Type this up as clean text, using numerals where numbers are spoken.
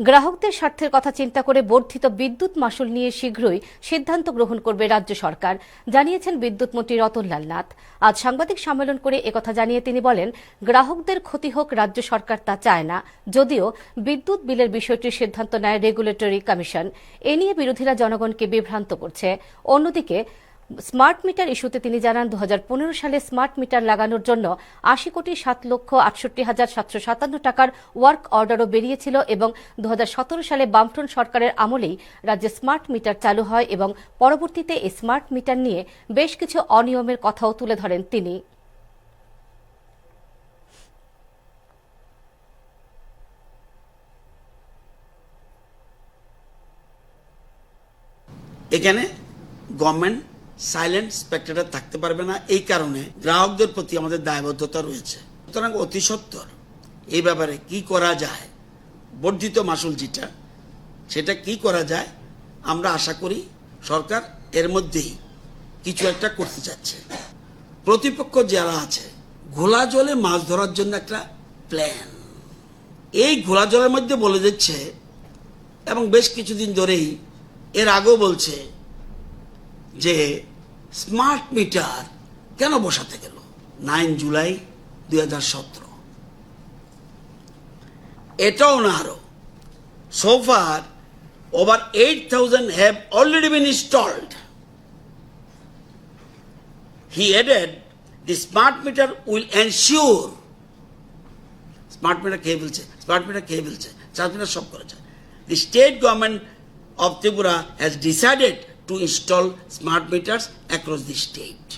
গ্রাহকদের স্বার্থের কথা চিন্তা করে বর্ধিত বিদ্যুৎ মাশুল নিয়ে শীঘ্রই সিদ্ধান্ত গ্রহণ করবে রাজ্য সরকার, জানিয়েছেন বিদ্যুৎ মন্ত্রী রতনলাল নাথ। আজ সাংবাদিক সম্মেলন করে একথা জানিয়ে তিনি বলেন, গ্রাহকদের ক্ষতি হোক রাজ্য সরকার তা চায় না, যদিও বিদ্যুৎ বিলের বিষয়টির সিদ্ধান্ত নেয় রেগুলেটরি কমিশন। এ নিয়ে বিরোধীরা জনগণকে বিভ্রান্ত করছে। অন্যদিকে স্মার্ট মিটার ইস্যুতে তিনি জানান, 2015 সালে স্মার্ট মিটার লাগানোর জন্য 80,67,757 টাকার ওয়ার্ক অর্ডারও বেরিয়েছিল এবং 2017 সালে বামফ্রন্ট সরকারের আমলেই রাজ্যে স্মার্ট মিটার চালু হয় এবং পরবর্তীতে এই স্মার্ট মিটার নিয়ে বেশ কিছু অনিয়মের কথাও তুলে ধরেন তিনি। এখানে গভর্নমেন্ট সাইলেন্ট স্পেক্টেটর থাকতে পারবে না। এই কারণে গ্রাহকদের প্রতি আমাদের দায়বদ্ধতা রয়েছে। সুতরাং অতি সত্বর এই ব্যাপারে কি করা যায়, বর্ধিত মাশুল যেটা সেটা কি করা যায়, আমরা আশা করি সরকার এর মধ্যেই কিছু একটা করতে চাচ্ছে। প্রতিপক্ষ যারা আছে ঘোলা জলে মাছ ধরার জন্য একটা প্ল্যান, এই ঘোলা জলের মধ্যে বলে দিচ্ছে এবং বেশ কিছুদিন ধরেই এর আগেও বলছে যে স্মার্ট মিটার কেন বসাতে গেল 9 জুলাই 2017। এটাও না আরো so far over 8,000 have already been installed. He added the smart meter will ensure smart meter কে বলছে, স্মার্ট মিটার কে বলছে, স্মার্ট মিটার সব করেছে। The state government of Tripura has decided to install smart meters across the state.